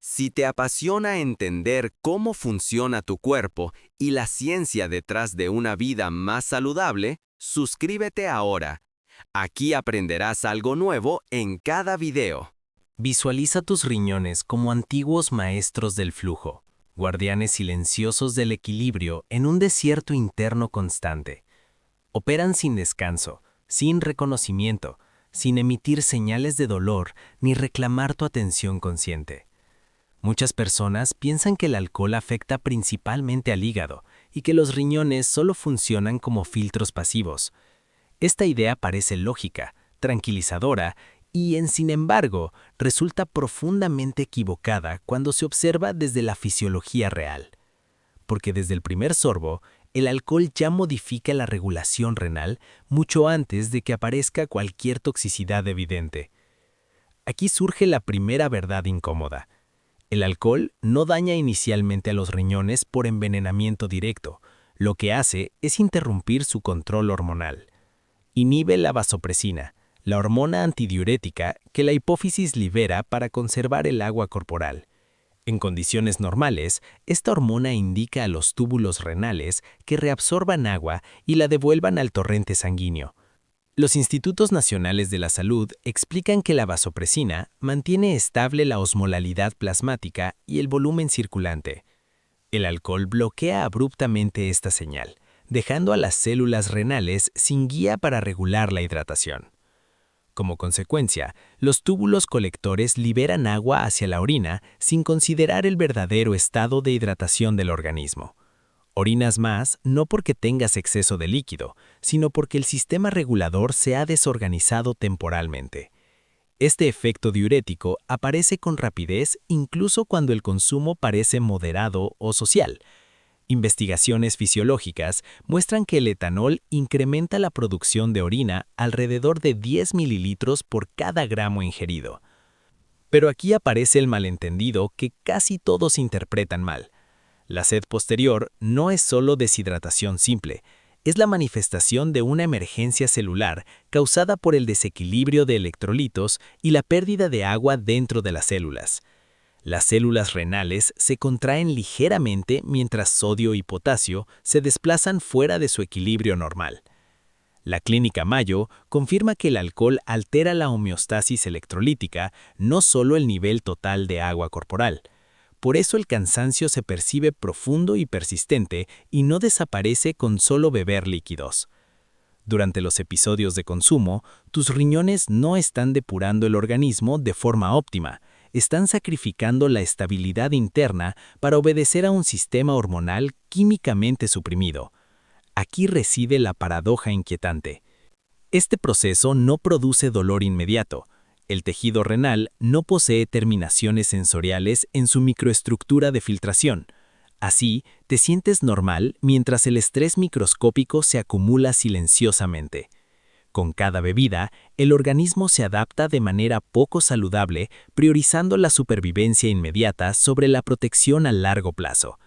Si te apasiona entender cómo funciona tu cuerpo y la ciencia detrás de una vida más saludable, suscríbete ahora. Aquí aprenderás algo nuevo en cada video. Visualiza tus riñones como antiguos maestros del flujo, guardianes silenciosos del equilibrio en un desierto interno constante. Operan sin descanso, sin reconocimiento, sin emitir señales de dolor ni reclamar tu atención consciente. Muchas personas piensan que el alcohol afecta principalmente al hígado y que los riñones solo funcionan como filtros pasivos. Esta idea parece lógica, tranquilizadora y, sin embargo, resulta profundamente equivocada cuando se observa desde la fisiología real. Porque desde el primer sorbo, el alcohol ya modifica la regulación renal mucho antes de que aparezca cualquier toxicidad evidente. Aquí surge la primera verdad incómoda. El alcohol no daña inicialmente a los riñones por envenenamiento directo. Lo que hace es interrumpir su control hormonal. Inhibe la vasopresina, la hormona antidiurética que la hipófisis libera para conservar el agua corporal. En condiciones normales, esta hormona indica a los túbulos renales que reabsorban agua y la devuelvan al torrente sanguíneo. Los Institutos Nacionales de la Salud explican que la vasopresina mantiene estable la osmolalidad plasmática y el volumen circulante. El alcohol bloquea abruptamente esta señal, dejando a las células renales sin guía para regular la hidratación. Como consecuencia, los túbulos colectores liberan agua hacia la orina sin considerar el verdadero estado de hidratación del organismo. Orinas más no porque tengas exceso de líquido, sino porque el sistema regulador se ha desorganizado temporalmente. Este efecto diurético aparece con rapidez incluso cuando el consumo parece moderado o social. Investigaciones fisiológicas muestran que el etanol incrementa la producción de orina alrededor de 10 mililitros por cada gramo ingerido. Pero aquí aparece el malentendido que casi todos interpretan mal. La sed posterior no es solo deshidratación simple, es la manifestación de una emergencia celular causada por el desequilibrio de electrolitos y la pérdida de agua dentro de las células. Las células renales se contraen ligeramente mientras sodio y potasio se desplazan fuera de su equilibrio normal. La clínica Mayo confirma que el alcohol altera la homeostasis electrolítica, no solo el nivel total de agua corporal. Por eso el cansancio se percibe profundo y persistente y no desaparece con solo beber líquidos. Durante los episodios de consumo, tus riñones no están depurando el organismo de forma óptima, están sacrificando la estabilidad interna para obedecer a un sistema hormonal químicamente suprimido. Aquí reside la paradoja inquietante. Este proceso no produce dolor inmediato. El tejido renal no posee terminaciones sensoriales en su microestructura de filtración. Así, te sientes normal mientras el estrés microscópico se acumula silenciosamente. Con cada bebida, el organismo se adapta de manera poco saludable, priorizando la supervivencia inmediata sobre la protección a largo plazo.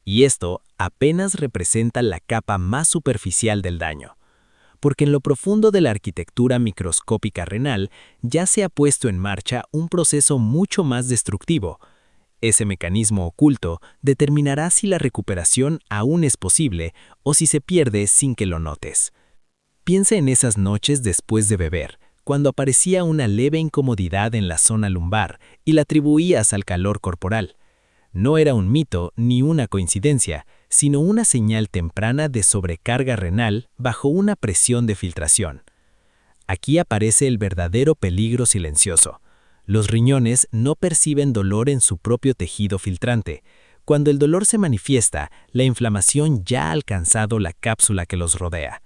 Y esto apenas representa la capa más superficial del daño. Porque en lo profundo de la arquitectura microscópica renal ya se ha puesto en marcha un proceso mucho más destructivo. Ese mecanismo oculto determinará si la recuperación aún es posible o si se pierde sin que lo notes. Piensa en esas noches después de beber, cuando aparecía una leve incomodidad en la zona lumbar y la atribuías al calor corporal. No era un mito ni una coincidencia, sino una señal temprana de sobrecarga renal bajo una presión de filtración. Aquí aparece el verdadero peligro silencioso. Los riñones no perciben dolor en su propio tejido filtrante. Cuando el dolor se manifiesta, la inflamación ya ha alcanzado la cápsula que los rodea.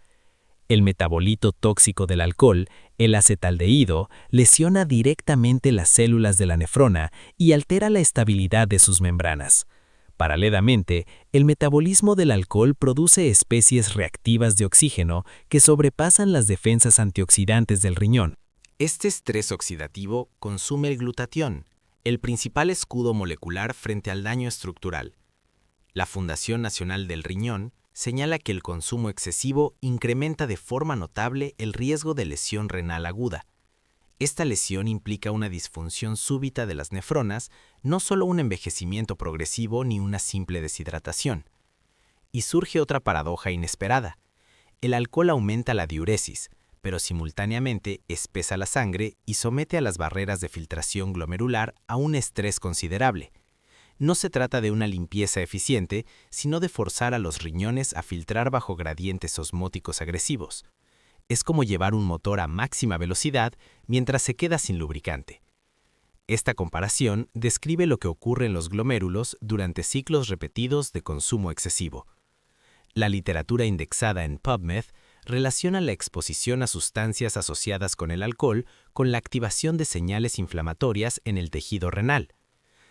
El metabolito tóxico del alcohol, el acetaldehído, lesiona directamente las células de la nefrona y altera la estabilidad de sus membranas. Paralelamente, el metabolismo del alcohol produce especies reactivas de oxígeno que sobrepasan las defensas antioxidantes del riñón. Este estrés oxidativo consume el glutatión, el principal escudo molecular frente al daño estructural. La Fundación Nacional del Riñón señala que el consumo excesivo incrementa de forma notable el riesgo de lesión renal aguda. Esta lesión implica una disfunción súbita de las nefronas, no solo un envejecimiento progresivo ni una simple deshidratación. Y surge otra paradoja inesperada. El alcohol aumenta la diuresis, pero simultáneamente espesa la sangre y somete a las barreras de filtración glomerular a un estrés considerable. No se trata de una limpieza eficiente, sino de forzar a los riñones a filtrar bajo gradientes osmóticos agresivos. Es como llevar un motor a máxima velocidad mientras se queda sin lubricante. Esta comparación describe lo que ocurre en los glomérulos durante ciclos repetidos de consumo excesivo. La literatura indexada en PubMed relaciona la exposición a sustancias asociadas con el alcohol con la activación de señales inflamatorias en el tejido renal.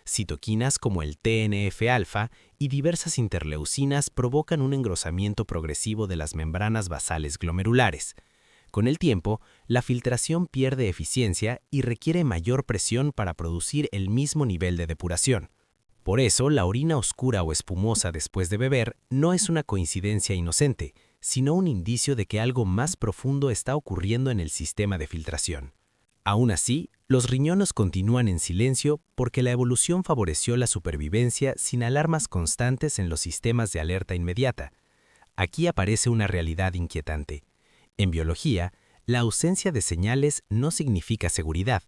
Citoquinas como el TNF-alfa y diversas interleucinas provocan un engrosamiento progresivo de las membranas basales glomerulares. Con el tiempo, la filtración pierde eficiencia y requiere mayor presión para producir el mismo nivel de depuración. Por eso, la orina oscura o espumosa después de beber no es una coincidencia inocente, sino un indicio de que algo más profundo está ocurriendo en el sistema de filtración. Aún así, los riñones continúan en silencio porque la evolución favoreció la supervivencia sin alarmas constantes en los sistemas de alerta inmediata. Aquí aparece una realidad inquietante. En biología, la ausencia de señales no significa seguridad.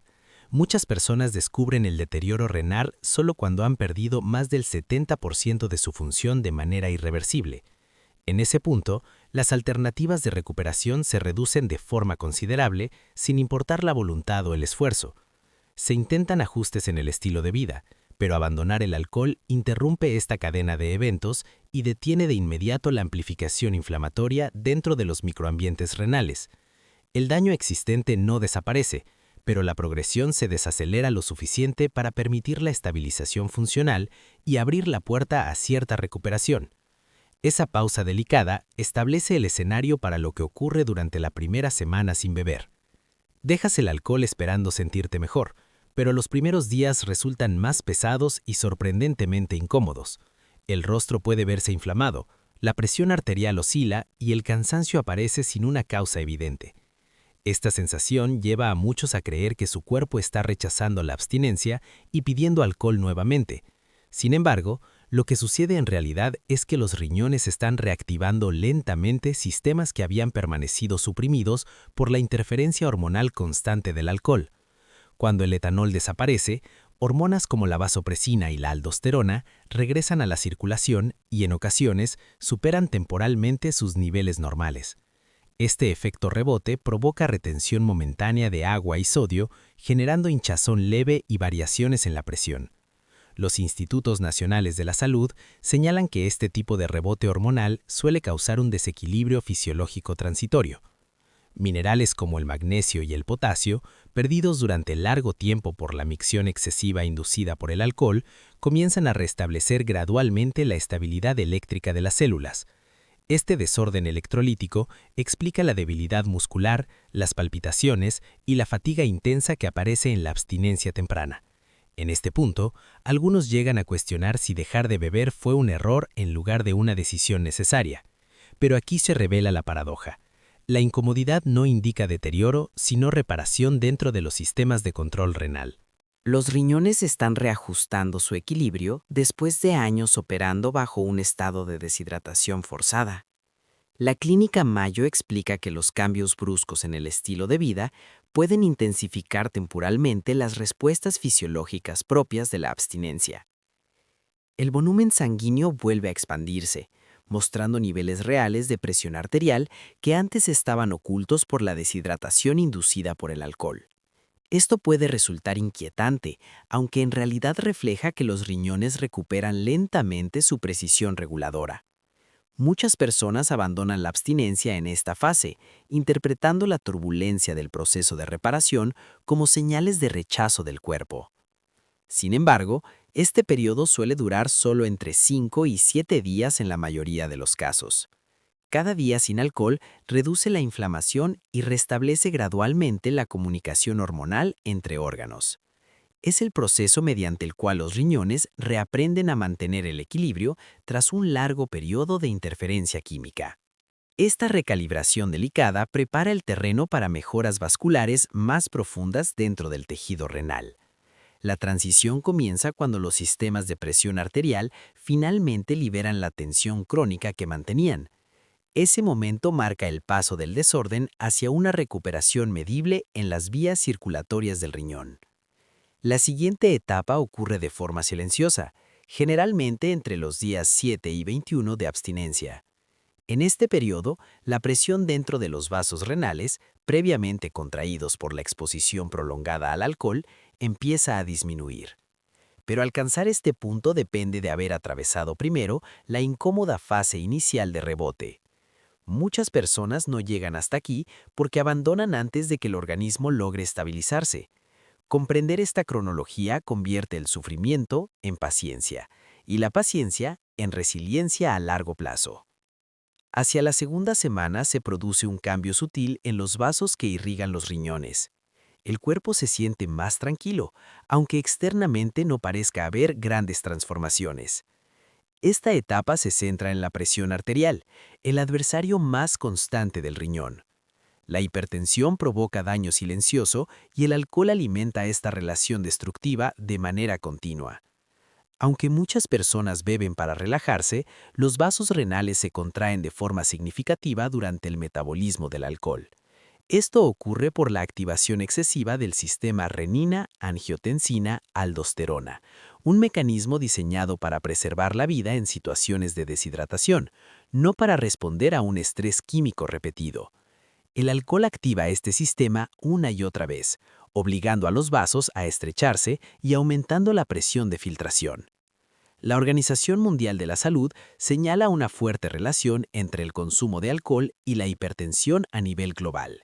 Muchas personas descubren el deterioro renal solo cuando han perdido más del 70% de su función de manera irreversible. En ese punto, las alternativas de recuperación se reducen de forma considerable sin importar la voluntad o el esfuerzo. Se intentan ajustes en el estilo de vida, pero abandonar el alcohol interrumpe esta cadena de eventos y detiene de inmediato la amplificación inflamatoria dentro de los microambientes renales. El daño existente no desaparece, pero la progresión se desacelera lo suficiente para permitir la estabilización funcional y abrir la puerta a cierta recuperación. Esa pausa delicada establece el escenario para lo que ocurre durante la primera semana sin beber. Dejas el alcohol esperando sentirte mejor, pero los primeros días resultan más pesados y sorprendentemente incómodos. El rostro puede verse inflamado, la presión arterial oscila y el cansancio aparece sin una causa evidente. Esta sensación lleva a muchos a creer que su cuerpo está rechazando la abstinencia y pidiendo alcohol nuevamente. Sin embargo, lo que sucede en realidad es que los riñones están reactivando lentamente sistemas que habían permanecido suprimidos por la interferencia hormonal constante del alcohol. Cuando el etanol desaparece, hormonas como la vasopresina y la aldosterona regresan a la circulación y en ocasiones superan temporalmente sus niveles normales. Este efecto rebote provoca retención momentánea de agua y sodio, generando hinchazón leve y variaciones en la presión. Los institutos nacionales de la salud señalan que este tipo de rebote hormonal suele causar un desequilibrio fisiológico transitorio. Minerales como el magnesio y el potasio, perdidos durante largo tiempo por la micción excesiva inducida por el alcohol, comienzan a restablecer gradualmente la estabilidad eléctrica de las células. Este desorden electrolítico explica la debilidad muscular, las palpitaciones y la fatiga intensa que aparece en la abstinencia temprana. En este punto, algunos llegan a cuestionar si dejar de beber fue un error en lugar de una decisión necesaria. Pero aquí se revela la paradoja. La incomodidad no indica deterioro, sino reparación dentro de los sistemas de control renal. Los riñones están reajustando su equilibrio después de años operando bajo un estado de deshidratación forzada. La clínica Mayo explica que los cambios bruscos en el estilo de vida pueden intensificar temporalmente las respuestas fisiológicas propias de la abstinencia. El volumen sanguíneo vuelve a expandirse, mostrando niveles reales de presión arterial que antes estaban ocultos por la deshidratación inducida por el alcohol. Esto puede resultar inquietante, aunque en realidad refleja que los riñones recuperan lentamente su precisión reguladora. Muchas personas abandonan la abstinencia en esta fase, interpretando la turbulencia del proceso de reparación como señales de rechazo del cuerpo. Sin embargo, este periodo suele durar solo entre 5 y 7 días en la mayoría de los casos. Cada día sin alcohol reduce la inflamación y restablece gradualmente la comunicación hormonal entre órganos. Es el proceso mediante el cual los riñones reaprenden a mantener el equilibrio tras un largo periodo de interferencia química. Esta recalibración delicada prepara el terreno para mejoras vasculares más profundas dentro del tejido renal. La transición comienza cuando los sistemas de presión arterial finalmente liberan la tensión crónica que mantenían. Ese momento marca el paso del desorden hacia una recuperación medible en las vías circulatorias del riñón. La siguiente etapa ocurre de forma silenciosa, generalmente entre los días 7 y 21 de abstinencia. En este periodo, la presión dentro de los vasos renales, previamente contraídos por la exposición prolongada al alcohol, empieza a disminuir. Pero alcanzar este punto depende de haber atravesado primero la incómoda fase inicial de rebote. Muchas personas no llegan hasta aquí porque abandonan antes de que el organismo logre estabilizarse. Comprender esta cronología convierte el sufrimiento en paciencia y la paciencia en resiliencia a largo plazo. Hacia la segunda semana se produce un cambio sutil en los vasos que irrigan los riñones. El cuerpo se siente más tranquilo, aunque externamente no parezca haber grandes transformaciones. Esta etapa se centra en la presión arterial, el adversario más constante del riñón. La hipertensión provoca daño silencioso y el alcohol alimenta esta relación destructiva de manera continua. Aunque muchas personas beben para relajarse, los vasos renales se contraen de forma significativa durante el metabolismo del alcohol. Esto ocurre por la activación excesiva del sistema renina-angiotensina-aldosterona, un mecanismo diseñado para preservar la vida en situaciones de deshidratación, no para responder a un estrés químico repetido. El alcohol activa este sistema una y otra vez, obligando a los vasos a estrecharse y aumentando la presión de filtración. La Organización Mundial de la Salud señala una fuerte relación entre el consumo de alcohol y la hipertensión a nivel global.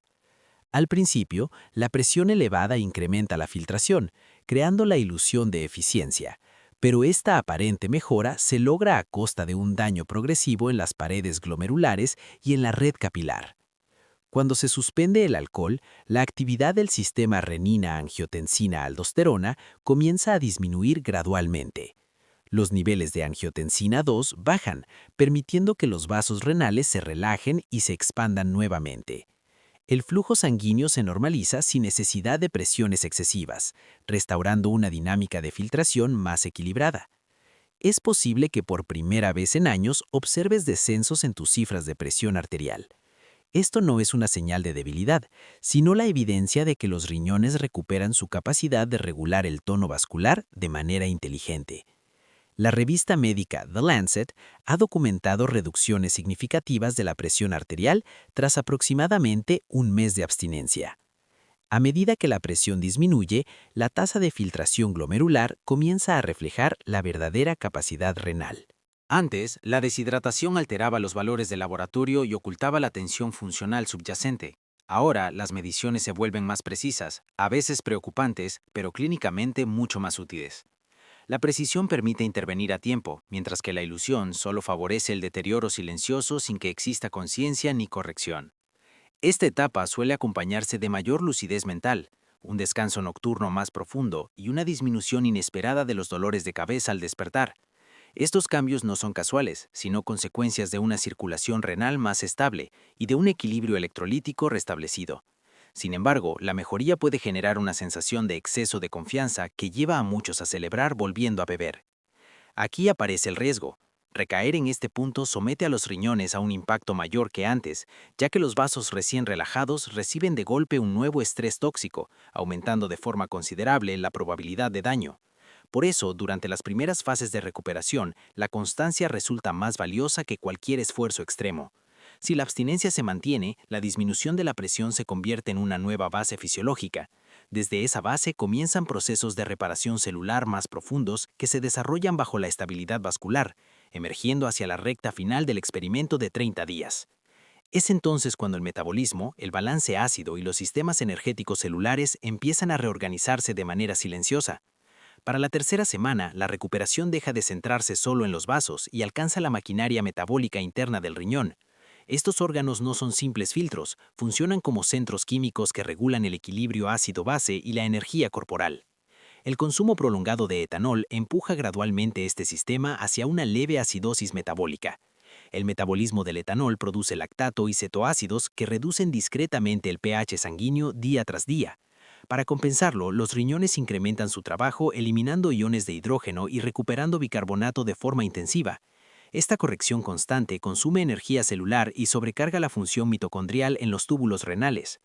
Al principio, la presión elevada incrementa la filtración, creando la ilusión de eficiencia, pero esta aparente mejora se logra a costa de un daño progresivo en las paredes glomerulares y en la red capilar. Cuando se suspende el alcohol, la actividad del sistema renina-angiotensina-aldosterona comienza a disminuir gradualmente. Los niveles de angiotensina 2 bajan, permitiendo que los vasos renales se relajen y se expandan nuevamente. El flujo sanguíneo se normaliza sin necesidad de presiones excesivas, restaurando una dinámica de filtración más equilibrada. Es posible que por primera vez en años observes descensos en tus cifras de presión arterial. Esto no es una señal de debilidad, sino la evidencia de que los riñones recuperan su capacidad de regular el tono vascular de manera inteligente. La revista médica The Lancet ha documentado reducciones significativas de la presión arterial tras aproximadamente un mes de abstinencia. A medida que la presión disminuye, la tasa de filtración glomerular comienza a reflejar la verdadera capacidad renal. Antes, la deshidratación alteraba los valores de laboratorio y ocultaba la tensión funcional subyacente. Ahora, las mediciones se vuelven más precisas, a veces preocupantes, pero clínicamente mucho más útiles. La precisión permite intervenir a tiempo, mientras que la ilusión solo favorece el deterioro silencioso sin que exista conciencia ni corrección. Esta etapa suele acompañarse de mayor lucidez mental, un descanso nocturno más profundo y una disminución inesperada de los dolores de cabeza al despertar. Estos cambios no son casuales, sino consecuencias de una circulación renal más estable y de un equilibrio electrolítico restablecido. Sin embargo, la mejoría puede generar una sensación de exceso de confianza que lleva a muchos a celebrar volviendo a beber. Aquí aparece el riesgo. Recaer en este punto somete a los riñones a un impacto mayor que antes, ya que los vasos recién relajados reciben de golpe un nuevo estrés tóxico, aumentando de forma considerable la probabilidad de daño. Por eso, durante las primeras fases de recuperación, la constancia resulta más valiosa que cualquier esfuerzo extremo. Si la abstinencia se mantiene, la disminución de la presión se convierte en una nueva base fisiológica. Desde esa base comienzan procesos de reparación celular más profundos que se desarrollan bajo la estabilidad vascular, emergiendo hacia la recta final del experimento de 30 días. Es entonces cuando el metabolismo, el balance ácido y los sistemas energéticos celulares empiezan a reorganizarse de manera silenciosa. Para la tercera semana, la recuperación deja de centrarse solo en los vasos y alcanza la maquinaria metabólica interna del riñón. Estos órganos no son simples filtros, funcionan como centros químicos que regulan el equilibrio ácido-base y la energía corporal. El consumo prolongado de etanol empuja gradualmente este sistema hacia una leve acidosis metabólica. El metabolismo del etanol produce lactato y cetoácidos que reducen discretamente el pH sanguíneo día tras día. Para compensarlo, los riñones incrementan su trabajo eliminando iones de hidrógeno y recuperando bicarbonato de forma intensiva. Esta corrección constante consume energía celular y sobrecarga la función mitocondrial en los túbulos renales.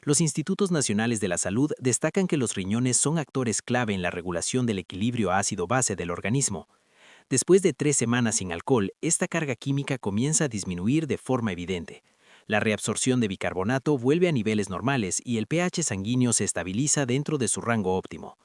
Los Institutos Nacionales de la Salud destacan que los riñones son actores clave en la regulación del equilibrio ácido-base del organismo. Después de 3 semanas sin alcohol, esta carga química comienza a disminuir de forma evidente. La reabsorción de bicarbonato vuelve a niveles normales y el pH sanguíneo se estabiliza dentro de su rango óptimo.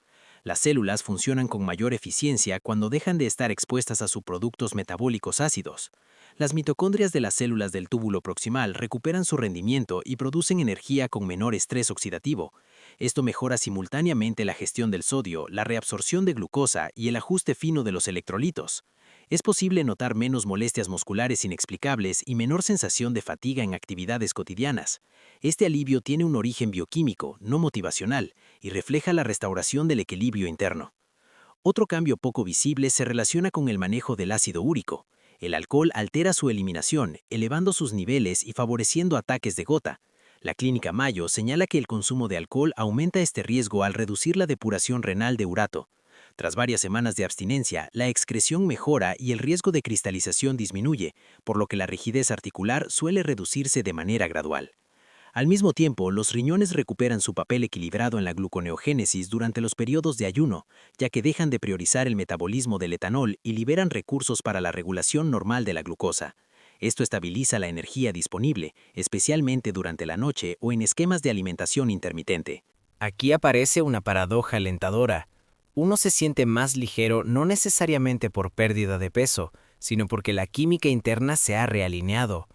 Las células funcionan con mayor eficiencia cuando dejan de estar expuestas a subproductos metabólicos ácidos. Las mitocondrias de las células del túbulo proximal recuperan su rendimiento y producen energía con menor estrés oxidativo. Esto mejora simultáneamente la gestión del sodio, la reabsorción de glucosa y el ajuste fino de los electrolitos. Es posible notar menos molestias musculares inexplicables y menor sensación de fatiga en actividades cotidianas. Este alivio tiene un origen bioquímico, no motivacional, y refleja la restauración del equilibrio interno. Otro cambio poco visible se relaciona con el manejo del ácido úrico. El alcohol altera su eliminación, elevando sus niveles y favoreciendo ataques de gota. La Clínica Mayo señala que el consumo de alcohol aumenta este riesgo al reducir la depuración renal de urato. Tras varias semanas de abstinencia, la excreción mejora y el riesgo de cristalización disminuye, por lo que la rigidez articular suele reducirse de manera gradual. Al mismo tiempo, los riñones recuperan su papel equilibrado en la gluconeogénesis durante los periodos de ayuno, ya que dejan de priorizar el metabolismo del etanol y liberan recursos para la regulación normal de la glucosa. Esto estabiliza la energía disponible, especialmente durante la noche o en esquemas de alimentación intermitente. Aquí aparece una paradoja alentadora. Uno se siente más ligero no necesariamente por pérdida de peso, sino porque la química interna se ha realineado.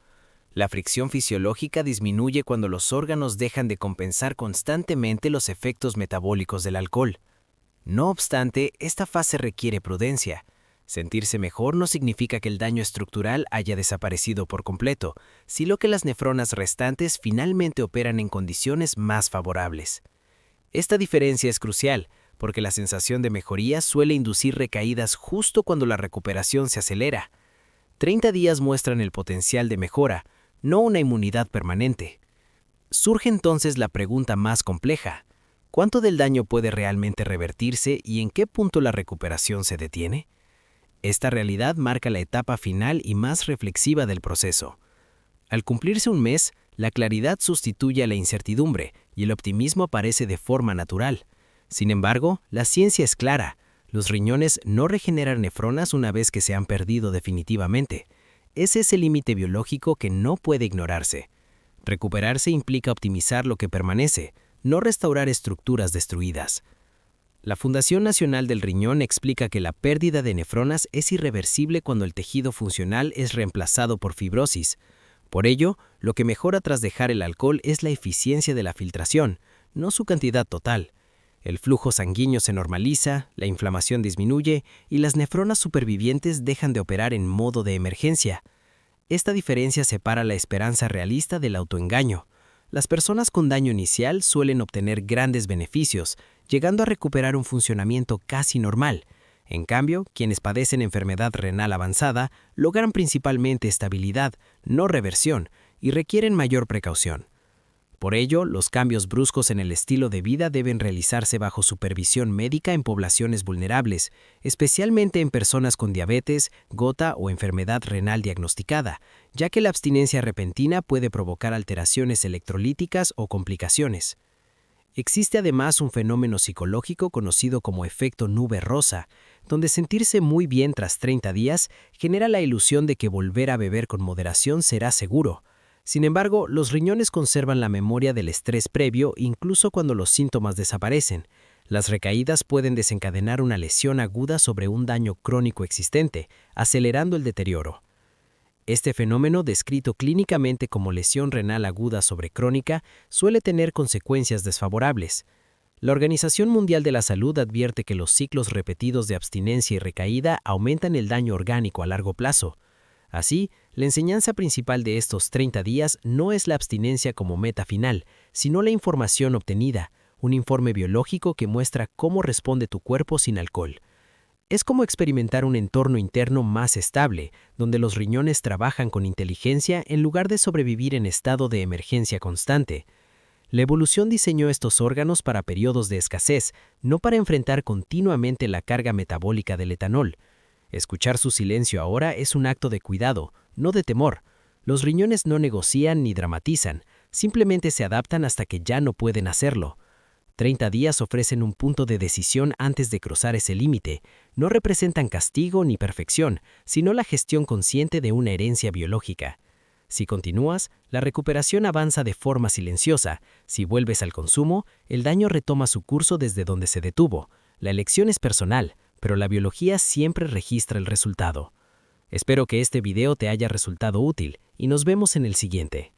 La fricción fisiológica disminuye cuando los órganos dejan de compensar constantemente los efectos metabólicos del alcohol. No obstante, esta fase requiere prudencia. Sentirse mejor no significa que el daño estructural haya desaparecido por completo, sino que las nefronas restantes finalmente operan en condiciones más favorables. Esta diferencia es crucial, porque la sensación de mejoría suele inducir recaídas justo cuando la recuperación se acelera. 30 días muestran el potencial de mejora, no una inmunidad permanente. Surge entonces la pregunta más compleja: ¿cuánto del daño puede realmente revertirse y en qué punto la recuperación se detiene? Esta realidad marca la etapa final y más reflexiva del proceso. Al cumplirse un mes, la claridad sustituye a la incertidumbre y el optimismo aparece de forma natural. Sin embargo, la ciencia es clara: los riñones no regeneran nefronas una vez que se han perdido definitivamente. Ese es el límite biológico que no puede ignorarse. Recuperarse implica optimizar lo que permanece, no restaurar estructuras destruidas. La Fundación Nacional del Riñón explica que la pérdida de nefronas es irreversible cuando el tejido funcional es reemplazado por fibrosis. Por ello, lo que mejora tras dejar el alcohol es la eficiencia de la filtración, no su cantidad total. El flujo sanguíneo se normaliza, la inflamación disminuye y las nefronas supervivientes dejan de operar en modo de emergencia. Esta diferencia separa la esperanza realista del autoengaño. Las personas con daño inicial suelen obtener grandes beneficios, llegando a recuperar un funcionamiento casi normal. En cambio, quienes padecen enfermedad renal avanzada logran principalmente estabilidad, no reversión, y requieren mayor precaución. Por ello, los cambios bruscos en el estilo de vida deben realizarse bajo supervisión médica en poblaciones vulnerables, especialmente en personas con diabetes, gota o enfermedad renal diagnosticada, ya que la abstinencia repentina puede provocar alteraciones electrolíticas o complicaciones. Existe además un fenómeno psicológico conocido como efecto nube rosa, donde sentirse muy bien tras 30 días genera la ilusión de que volver a beber con moderación será seguro. Sin embargo, los riñones conservan la memoria del estrés previo incluso cuando los síntomas desaparecen. Las recaídas pueden desencadenar una lesión aguda sobre un daño crónico existente, acelerando el deterioro. Este fenómeno, descrito clínicamente como lesión renal aguda sobre crónica, suele tener consecuencias desfavorables. La Organización Mundial de la Salud advierte que los ciclos repetidos de abstinencia y recaída aumentan el daño orgánico a largo plazo. Así, la enseñanza principal de estos 30 días no es la abstinencia como meta final, sino la información obtenida, un informe biológico que muestra cómo responde tu cuerpo sin alcohol. Es como experimentar un entorno interno más estable, donde los riñones trabajan con inteligencia en lugar de sobrevivir en estado de emergencia constante. La evolución diseñó estos órganos para periodos de escasez, no para enfrentar continuamente la carga metabólica del etanol. Escuchar su silencio ahora es un acto de cuidado, no de temor. Los riñones no negocian ni dramatizan, simplemente se adaptan hasta que ya no pueden hacerlo. 30 días ofrecen un punto de decisión antes de cruzar ese límite. No representan castigo ni perfección, sino la gestión consciente de una herencia biológica. Si continúas, la recuperación avanza de forma silenciosa. Si vuelves al consumo, el daño retoma su curso desde donde se detuvo. La elección es personal, pero la biología siempre registra el resultado. Espero que este video te haya resultado útil y nos vemos en el siguiente.